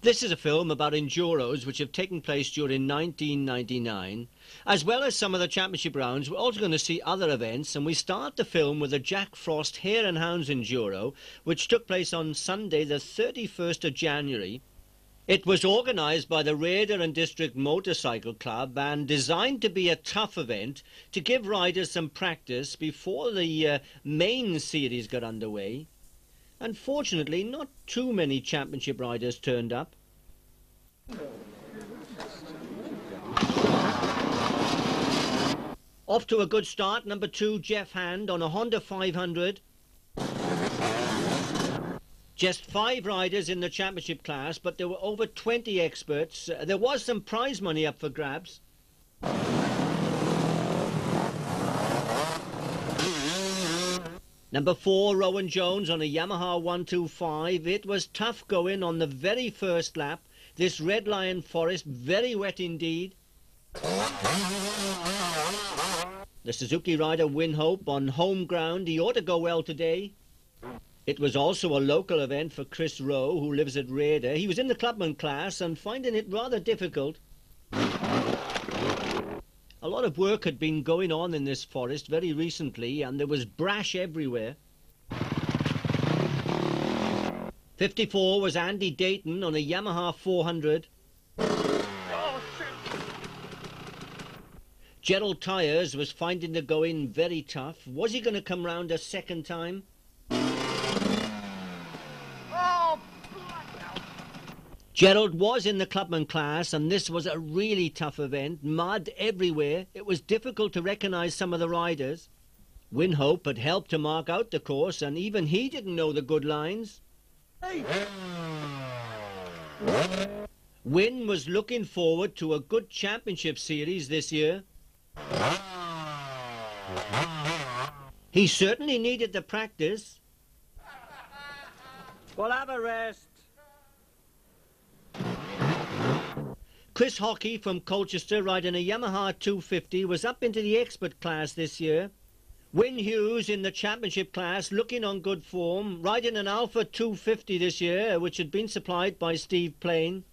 This is a film about Enduros which have taken place during 1999. As well as some of the championship rounds, we're also going to see other events, and we start the film with the Jackfrost Hare and Hounds Enduro, which took place on Sunday the 31st of January. It was organised by the Rhayader and District Motorcycle Club and designed to be a tough event to give riders some practice before the main series got underway. Unfortunately, not too many championship riders turned up. Off to a good start, number 2, Jeff Hand on a Honda 500. Just 5 riders in the championship class, but there were over 20 experts. There was some prize money up for grabs. Number 4, Rowan Jones on a Yamaha 125. It was tough going on the very first lap. This Red Lion Forest, very wet indeed. The Suzuki rider Winhope on home ground. He ought to go well today. It was also a local event for Chris Rowe, who lives at Rhayader. He was in the clubman class and finding it rather difficult. A lot of work had been going on in this forest very recently, and there was brash everywhere. 54 was Andy Dayton on a Yamaha 400. Gerald Tyres was finding the going very tough. Was he going to come round a second time? Gerald was in the clubman class, and this was a really tough event. Mud everywhere. It was difficult to recognise some of the riders. Winhope had helped to mark out the course, and even he didn't know the good lines. Hey. Win was looking forward to a good championship series this year. He certainly needed the practice. We'll have a rest. Chris Hockey from Colchester, riding a Yamaha 250, was up into the expert class this year. Wyn Hughes in the championship class, looking on good form, riding an Alpha 250 this year, which had been supplied by Steve Plain.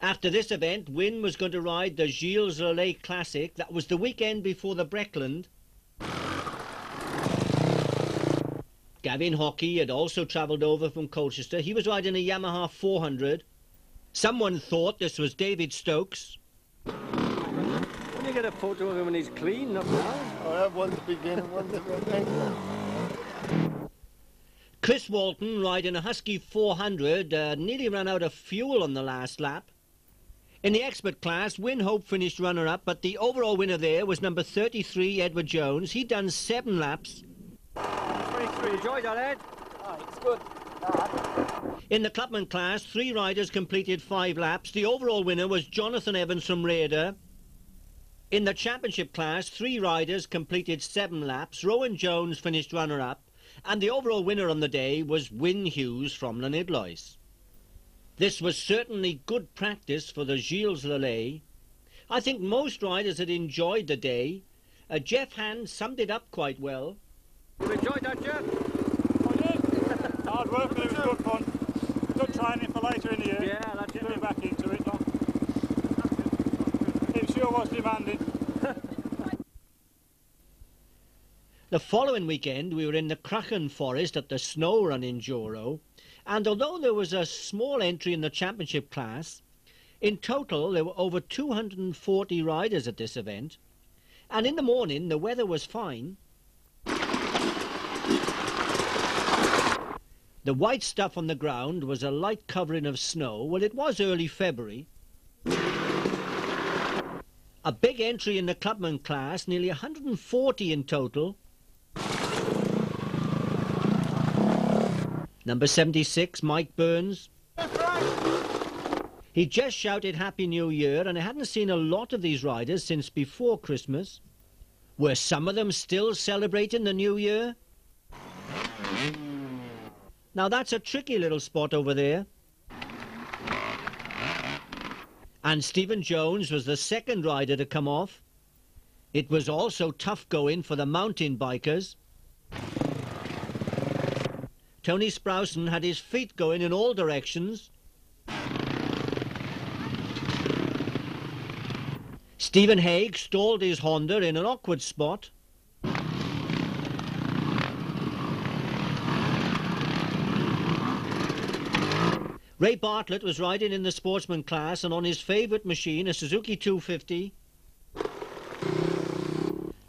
After this event, Wyn was going to ride the Gilles Relais Classic. That was the weekend before the Breckland. Gavin Hockey had also travelled over from Colchester. He was riding a Yamaha 400. Someone thought this was David Stokes. When you get a photo of him when he's clean, not now. I have one to begin and one to end. Chris Walton riding a Husky 400 nearly ran out of fuel on the last lap. In the expert class, Winhope finished runner-up, but the overall winner there was number 33, Edward Jones. He'd done 7 laps. 23. Enjoyed that, Ed? Oh, it's good. In the clubman class, 3 riders completed 5 laps. The overall winner was Jonathan Evans from Rhayader. In the championship class, 3 riders completed 7 laps. Rowan Jones finished runner-up, and the overall winner on the day was Wyn Hughes from Llanidloes. This was certainly good practice for the Gilles Relais. I think most riders had enjoyed the day. Jeff Hand summed it up quite well. You enjoyed that, Jeff? Hard work, but it was good fun. Good training for later in the year. Yeah, that's Get good. me back into it. It sure was demanding. The following weekend, we were in the Crythan forest at the Snowrun Enduro, and although there was a small entry in the championship class, in total there were over 240 riders at this event, and in the morning the weather was fine. The white stuff on the ground was a light covering of snow. Well, it was early February. A big entry in the clubman class, nearly 140 in total. Number 76, Mike Burns. He just shouted Happy New Year, and I hadn't seen a lot of these riders since before Christmas. Were some of them still celebrating the New Year? Now that's a tricky little spot over there. And Stephen Jones was the second rider to come off. It was also tough going for the mountain bikers. Tony Sprowson had his feet going in all directions. Stephen Haig stalled his Honda in an awkward spot. Ray Bartlett was riding in the sportsman class and on his favourite machine, a Suzuki 250.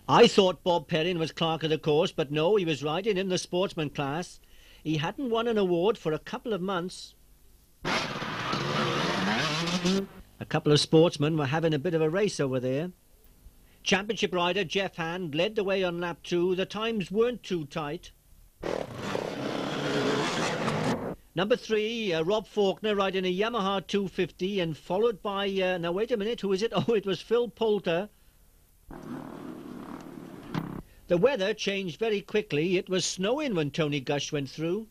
I thought Bob Perrin was clerk of the course, but no, he was riding in the sportsman class. He hadn't won an award for a couple of months. A couple of sportsmen were having a bit of a race over there. Championship rider Jeff Hand led the way on lap 2. The times weren't too tight. Number 3, Rob Faulkner riding a Yamaha 250 and followed by, now wait a minute, who is it? Oh, it was Phil Poulter. The weather changed very quickly. It was snowing when Tony Gush went through.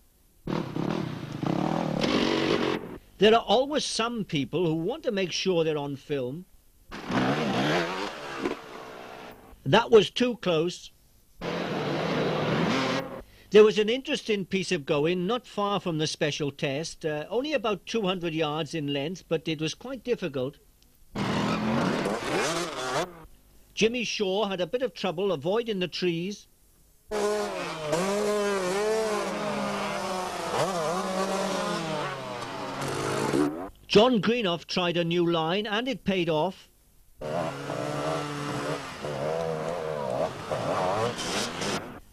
There are always some people who want to make sure they're on film. That was too close. There was an interesting piece of going not far from the special test, only about 200 yards in length, but it was quite difficult. Jimmy Shaw had a bit of trouble avoiding the trees. John Greenough tried a new line and it paid off.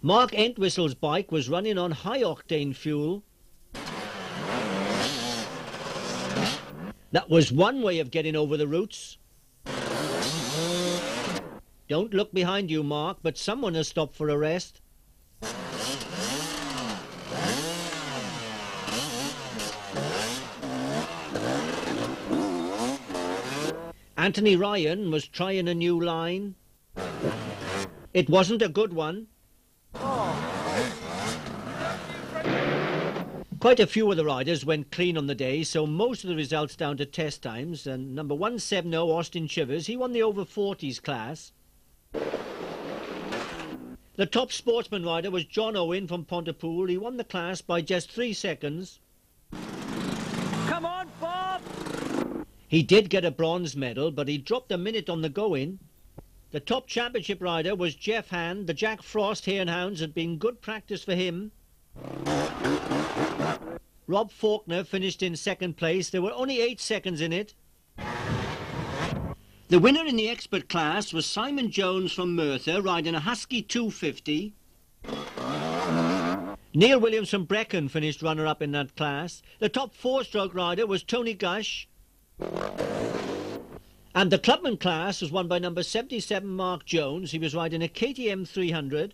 Mark Entwistle's bike was running on high-octane fuel. That was one way of getting over the roots. Don't look behind you, Mark, but someone has stopped for a rest. Anthony Ryan was trying a new line. It wasn't a good one. Quite a few of the riders went clean on the day, so most of the results down to test times. And number 170, Austin Chivers, he won the over 40s class. The top sportsman rider was John Owen from Pontypool. He won the class by just 3 seconds. Come on, Bob! He did get a bronze medal, but he dropped a minute on the go-in. The top championship rider was Jeff Hand. The Jackfrost Hare and Hounds had been good practice for him. Rob Faulkner finished in second place. There were only 8 seconds in it. The winner in the expert class was Simon Jones from Merthyr, riding a Husky 250. Neil Williams from Brecon finished runner-up in that class. The top 4-stroke rider was Tony Gush. And the clubman class was won by number 77, Mark Jones. He was riding a KTM 300.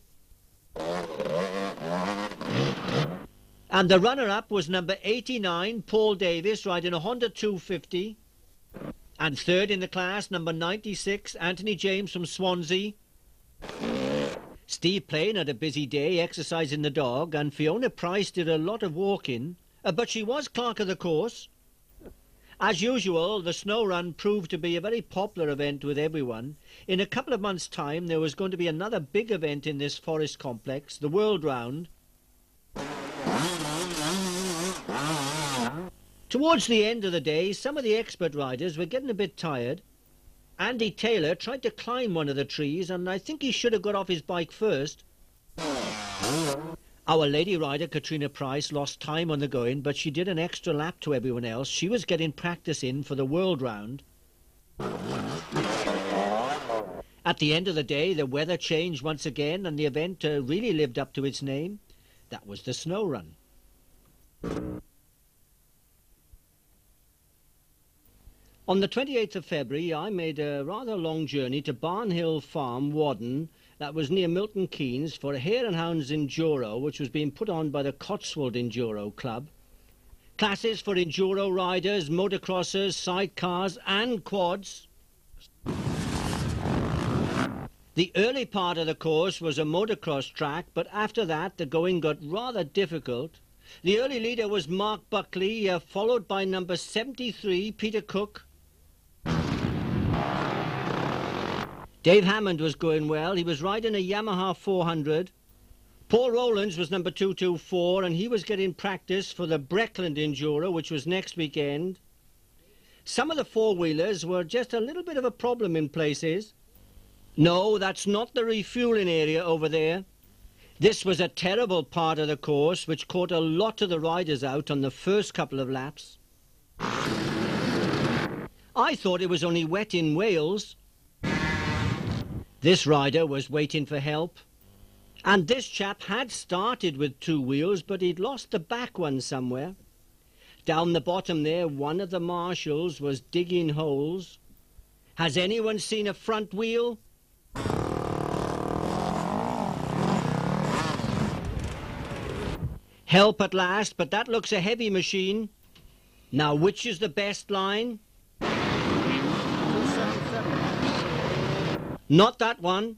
And the runner-up was number 89, Paul Davis, riding a Honda 250. And third in the class, number 96, Anthony James from Swansea. Steve Plain had a busy day exercising the dog, and Fiona Price did a lot of walking, but she was clerk of the course. As usual, the snow run proved to be a very popular event with everyone. In a couple of months' time, there was going to be another big event in this forest complex, the World Round. Towards the end of the day, some of the expert riders were getting a bit tired. Andy Taylor tried to climb one of the trees, and I think he should have got off his bike first. Our lady rider, Katrina Price, lost time on the going, but she did an extra lap to everyone else. She was getting practice in for the World Round. At the end of the day, the weather changed once again, and the event really lived up to its name. That was the Snow Run. On the 28th of February, I made a rather long journey to Barnhill Farm, Waddon, that was near Milton Keynes, for a Hare and Hounds Enduro, which was being put on by the Cotswold Enduro Club. Classes for enduro riders, motocrossers, sidecars and quads. The early part of the course was a motocross track, but after that the going got rather difficult. The early leader was Mark Buckley, followed by number 73, Peter Cook. Dave Hammond was going well. He was riding a Yamaha 400. Paul Rowlands was number 224, and he was getting practice for the Breckland Enduro, which was next weekend. Some of the four-wheelers were just a little bit of a problem in places. No, that's not the refueling area over there. This was a terrible part of the course which caught a lot of the riders out on the first couple of laps. I thought it was only wet in Wales. This rider was waiting for help. And this chap had started with two wheels, but he'd lost the back one somewhere. Down the bottom there, one of the marshals was digging holes. Has anyone seen a front wheel? Help at last, but that looks a heavy machine. Now, which is the best line? 277. Not that one.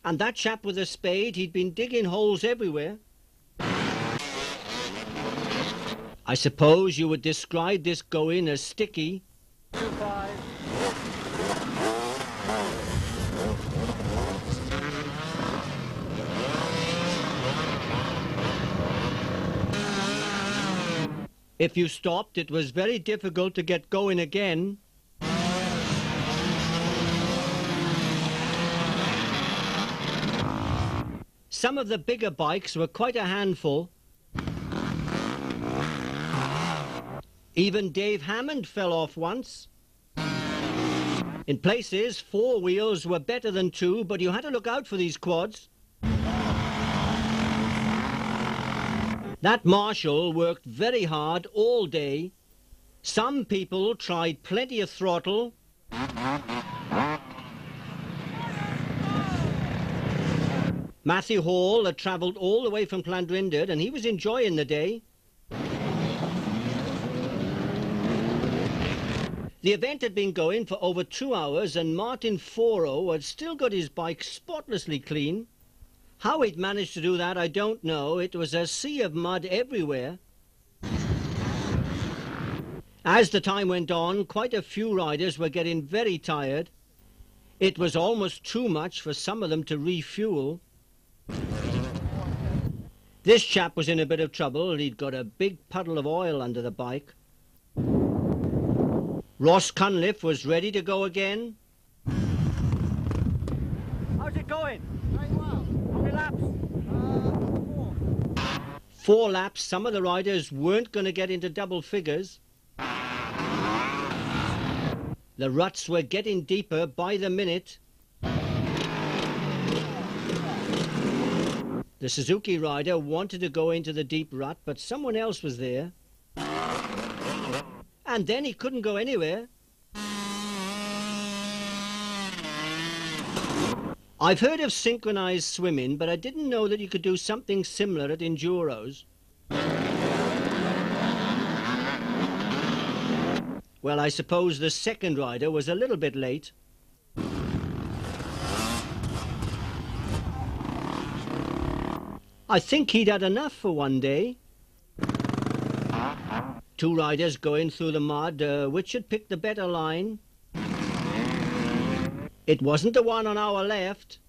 And that chap with a spade, he'd been digging holes everywhere. I suppose you would describe this going as sticky. 25. If you stopped, it was very difficult to get going again. Some of the bigger bikes were quite a handful. Even Dave Hammond fell off once. In places, four wheels were better than two, but you had to look out for these quads. That marshal worked very hard all day. Some people tried plenty of throttle. Matthew Hall had travelled all the way from Llandrindod and he was enjoying the day. The event had been going for over 2 hours and Martin Foro had still got his bike spotlessly clean. How he'd managed to do that, I don't know. It was a sea of mud everywhere. As the time went on, quite a few riders were getting very tired. It was almost too much for some of them to refuel. This chap was in a bit of trouble. He'd got a big puddle of oil under the bike. Ross Cunliffe was ready to go again. How's it going? Very well. How many laps? 4. 4 laps. Some of the riders weren't going to get into double figures. The ruts were getting deeper by the minute. The Suzuki rider wanted to go into the deep rut, but someone else was there. And then he couldn't go anywhere. I've heard of synchronized swimming, but I didn't know that you could do something similar at Enduros. Well, I suppose the second rider was a little bit late. I think he'd had enough for one day. 2 riders going through the mud, which had picked the better line? It wasn't the one on our left.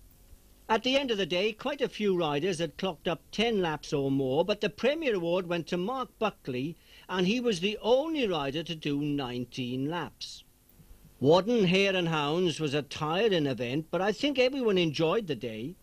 At the end of the day, quite a few riders had clocked up 10 laps or more, but the Premier Award went to Mark Buckley, and he was the only rider to do 19 laps. Waddon, Hare and Hounds was a tiring event, but I think everyone enjoyed the day.